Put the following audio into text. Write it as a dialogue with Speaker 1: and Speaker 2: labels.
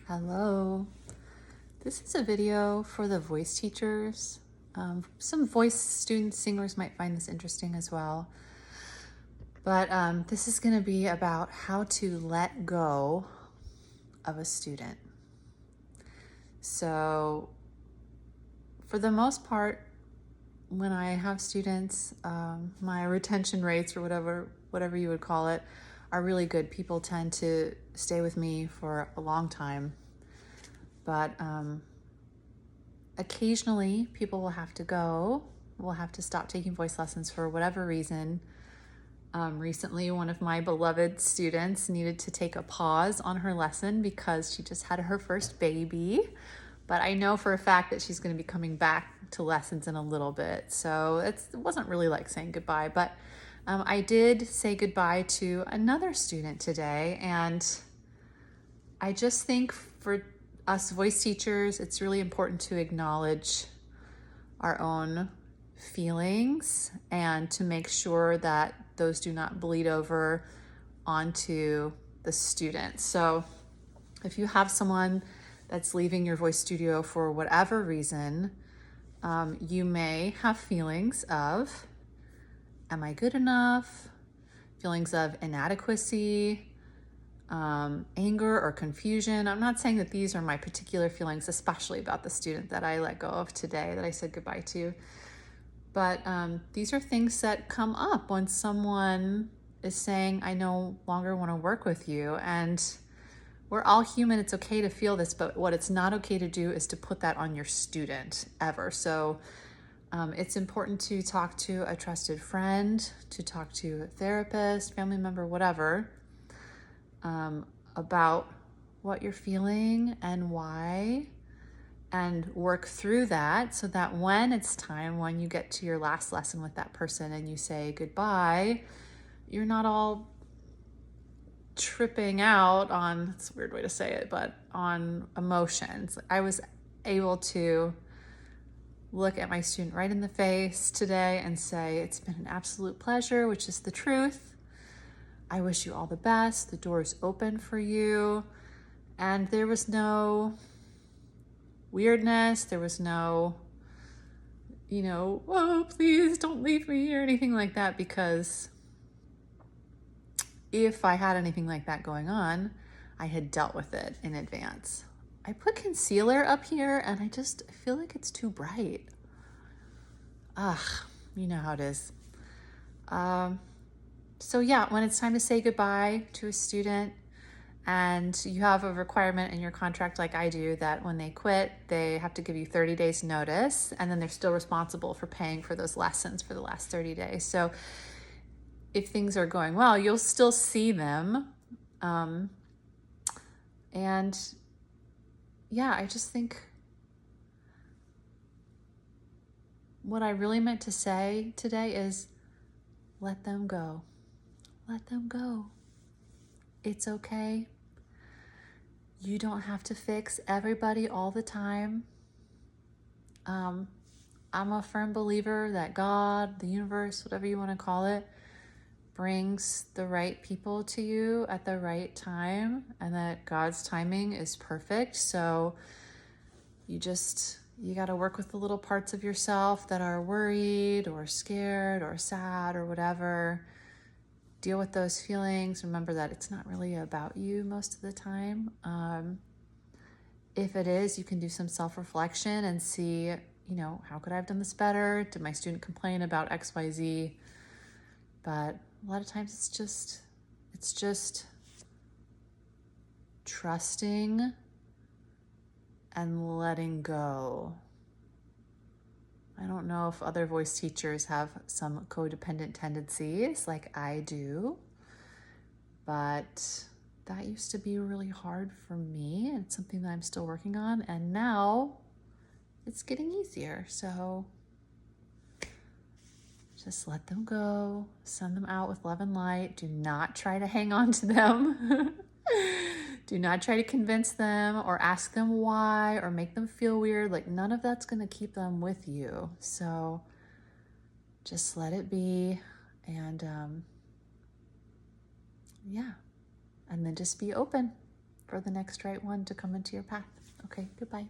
Speaker 1: Hello. This is a video for the voice teachers. Some voice students, singers might find this interesting as well. But this is going to be about how to let go of a student. So for the most part, when I have students, my retention rates or whatever you would call it are really good. People tend to stay with me for a long time. But occasionally people will have to go. We'll have to stop taking voice lessons for whatever reason. Recently, one of my beloved students needed to take a pause on her lesson because she just had her first baby. But I know for a fact that she's going to be coming back to lessons in a little bit. So it wasn't really like saying goodbye. But I did say goodbye to another student today. And I just think for us voice teachers, it's really important to acknowledge our own feelings and to make sure that those do not bleed over onto the student. So if you have someone that's leaving your voice studio for whatever reason, you may have feelings of, am I good enough? Feelings of inadequacy, anger or confusion. I'm not saying that these are my particular feelings, especially about the student that I let go of today, that I said goodbye to. But these are things that come up when someone is saying, I no longer want to work with you. And we're all human. It's okay to feel this, but what it's not okay to do is to put that on your student ever. So it's important to talk to a trusted friend, to talk to a therapist, family member, whatever, about what you're feeling and why, and work through that so that when it's time, when you get to your last lesson with that person and you say goodbye, you're not all tripping out on, it's a weird way to say it, but on emotions. I was able to look at my student right in the face today and say, it's been an absolute pleasure, which is the truth. I wish you all the best. The door is open for you. And there was no weirdness. There was no, oh, please don't leave me or anything like that, because if I had anything like that going on, I had dealt with it in advance. I put concealer up here and I feel like it's too bright. You know how it is. So yeah, when it's time to say goodbye to a student and you have a requirement in your contract like I do that when they quit, they have to give you 30 days notice, and then they're still responsible for paying for those lessons for the last 30 days. So if things are going well, you'll still see them. And yeah, I just think what I really meant to say today is let them go. Let them go. It's okay. You don't have to fix everybody all the time. I'm a firm believer that God, the universe, whatever you want to call it, brings the right people to you at the right time, and that God's timing is perfect. So you got to work with the little parts of yourself that are worried or scared or sad or whatever. Deal with those feelings. Remember that it's not really about you most of the time. If it is, you can do some self-reflection and see, how could I have done this better? Did my student complain about XYZ? But a lot of times it's just trusting and letting go. I don't know if other voice teachers have some codependent tendencies like I do, but that used to be really hard for me, and it's something that I'm still working on, and now it's getting easier. So just let them go, send them out with love and light. Do not try to hang on to them. Do not try to convince them or ask them why or make them feel weird. Like, none of that's going to keep them with you. So just let it be. And yeah, and then just be open. for the next right one to come into your path. Okay, goodbye.